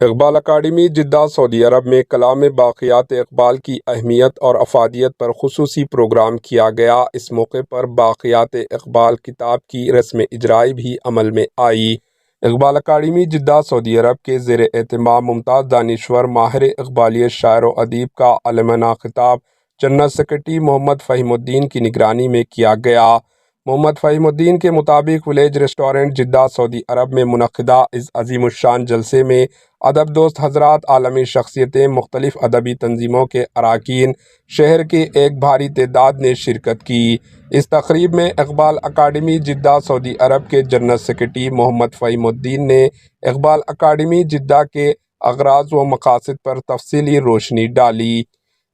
Iqbal academy Jeddah سعودی عرب میں کلام باقیات اقبال کی اہمیت اور افادیت پر خصوصی پروگرام کیا گیا۔ اس موقع پر باقیات اقبال کتاب کی رسم اجرائی بھی عمل میں آئی۔ اقبال اکیڈمی جدہ سعودی عرب کے زیر اہتمام ممتاز دانشور ماہر اقبالیت شاعر و ادیب کا عالمانہ خطاب جنرل سیکرٹری محمد فہیم الدین کی نگرانی میں کیا گیا۔ محمد فہیم الدین کے مطابق ولیج ریسٹورنٹ جدہ سعودی عرب میں منعقدہ اس عظیم الشان جلسے میں ادب دوست حضرات، عالمی شخصیتیں، مختلف ادبی تنظیموں کے اراکین، شہر کی ایک بھاری تعداد نے شرکت کی۔ اس تقریب میں اقبال اکیڈمی جدہ سعودی عرب کے جنرل سیکرٹری محمد فہیم الدین نے اقبال اکیڈمی جدہ کے اغراض و مقاصد پر تفصیلی روشنی ڈالی۔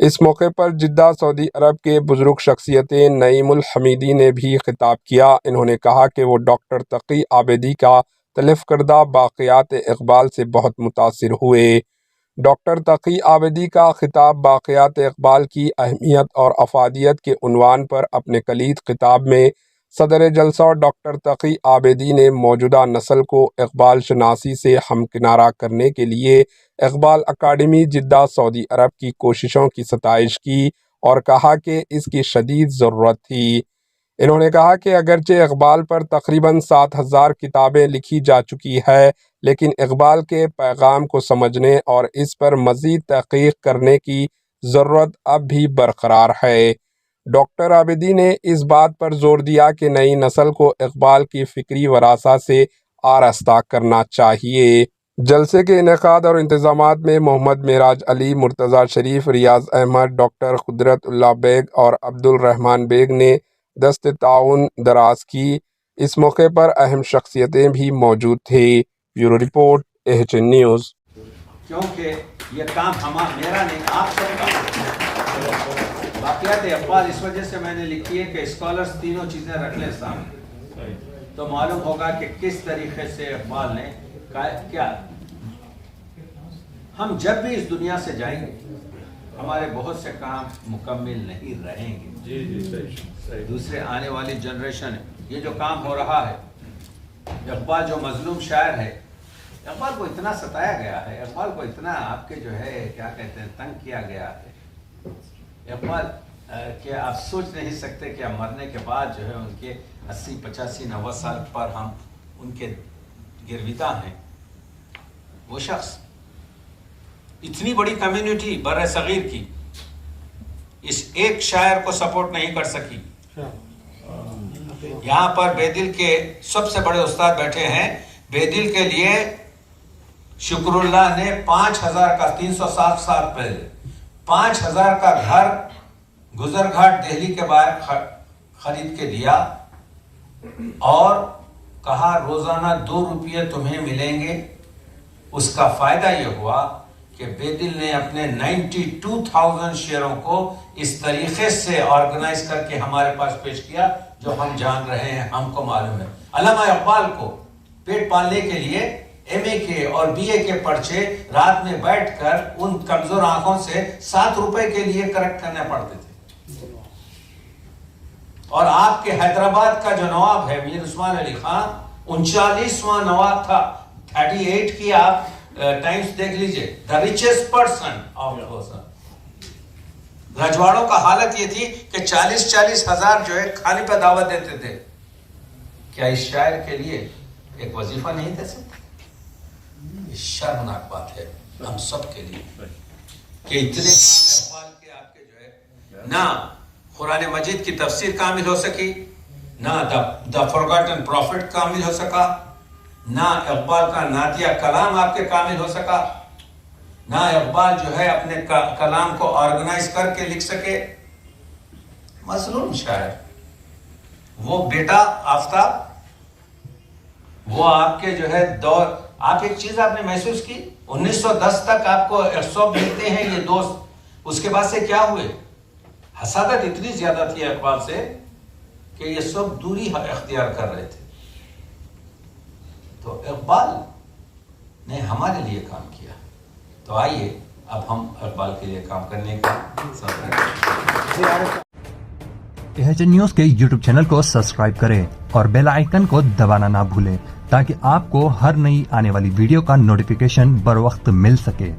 اس موقع پر جدہ سعودی عرب کے بزرگ شخصیتیں نعیم الحمیدی نے بھی خطاب کیا۔ انہوں نے کہا کہ وہ ڈاکٹر تقی عابدی کا تلف کردہ باقیات اقبال سے بہت متاثر ہوئے۔ ڈاکٹر تقی عابدی کا خطاب باقیات اقبال کی اہمیت اور افادیت کے عنوان پر اپنے کلید خطاب میں صدر جلسہ ڈاکٹر تقی عابدی نے موجودہ نسل کو اقبال شناسی سے ہمکنارہ کرنے کے لیے اقبال اکیڈمی جدہ سعودی عرب کی کوششوں کی ستائش کی اور کہا کہ اس کی شدید ضرورت تھی۔ انہوں نے کہا کہ اگرچہ اقبال پر تقریباً 7000 کتابیں لکھی جا چکی ہے، لیکن اقبال کے پیغام کو سمجھنے اور اس پر مزید تحقیق کرنے کی ضرورت اب بھی برقرار ہے۔ ڈاکٹر عابدی نے اس بات پر زور دیا کہ نئی نسل کو اقبال کی فکری وراثت سے آراستہ کرنا چاہیے۔ جلسے کے انعقاد اور انتظامات میں محمد معراج علی، مرتضیٰ شریف، ریاض احمد، ڈاکٹر قدرت اللہ بیگ اور عبد الرحمن بیگ نے دست تعاون دراز کی۔ اس موقع پر اہم شخصیتیں بھی موجود تھیں۔ Bureau report AHN news. کیونکہ یہ کام میرا نہیں، آپ سب کا باقیات اقبال اس وجہ سے میں نے لکھی ہے کہ اسکالرز تینوں چیزیں رکھ لیں سامنے، تو معلوم ہوگا کہ کس طریقے سے اقبال نے کیا۔ ہم جب بھی اس دنیا سے جائیں گے ہمارے بہت سے کام مکمل نہیں رہیں گے۔ دوسرے آنے والی جنریشن یہ جو کام ہو رہا ہے، اقبال جو مظلوم شاعر ہے، اقبال کو اتنا ستایا گیا ہے، اقبال کو اتنا آپ کے جو ہے کیا کہتے ہیں تنگ کیا گیا ہے، اقبال کہ آپ سوچ نہیں سکتے کہ مرنے کے بعد جو ہے ان کے 80 85 90 سال پر ہم ان کے گرویدہ ہیں۔ وہ شخص اتنی بڑی کمیونٹی بر صغیر کی اس ایک شاعر کو سپورٹ نہیں کر سکی۔ یہاں پر بے دل کے سب سے بڑے استاد بیٹھے ہیں، بے دل کے لیے شکر اللہ نے 5000 کا 360 سال پہلے 5000 کا گھر گزر گھاٹ دہلی کے باہر خرید کے دیا اور کہا روزانہ 2 روپیے تمہیں ملیں گے۔ اس کا فائدہ یہ ہوا کہ بے دل نے اپنے 92,000 شیئروں کو اس طریقے سے آرگنائز کر کے ہمارے پاس پیش کیا جو ہم جان رہے ہیں، ہم کو معلوم ہے۔ علامہ اقبال کو پیٹ پالنے کے لیے MA کے اور BA کے پرچے رات میں بیٹھ کر ان کمزور آنکھوں سے 7 روپے کے لیے کریکٹ کرنے پڑتے تھے۔ اور آپ کے حیدرآباد کا جو نواب ہے میر عثمان علی خان 39واں نواب تھا، 38 کی آپ ٹائمز دیکھ لیجئے، the richest person of Hosan۔ رجواڑوں کا حالت یہ تھی کہ 40 ہزار جو ہے کھانے پہ دعوت دیتے تھے۔ کیا اس شاعر کے لیے ایک وظیفہ نہیں دے سکتے؟ یہ شرمناک بات ہے ہم سب کے لیے کہ اتنے اقبال کے آپ کے جو ہے نہ قرآن مجید کی تفسیر کامل ہو سکی، نہ دا فورگاٹن پروفٹ کامل ہو سکا، نہ اقبال کا نعتیہ کلام آپ کے کامل ہو سکا، نہ اقبال جو ہے اپنے کلام کو آرگنائز کر کے لکھ سکے۔ مظلوم شاعر، وہ بیٹا آفتاب، وہ آپ کے جو ہے دور، آپ ایک چیز آپ نے محسوس کی 1910 تک آپ کو 100 ملتے ہیں یہ دوست، اس کے بعد سے کیا ہوئے؟ حسادت اتنی زیادہ تھی اقبال سے کہ یہ سب دوری اختیار کر رہے تھے۔ تو اقبال نے ہمارے لیے کام کیا، تو آئیے اب ہم اقبال کے لیے کام کرنے کا AHN نیوز کے YouTube چینل کو سبسکرائب کریں اور بیل آئیکن کو دبانا نہ بھولیں تاکہ آپ کو ہر نئی آنے والی ویڈیو کا نوٹیفیکیشن بر وقت مل سکے۔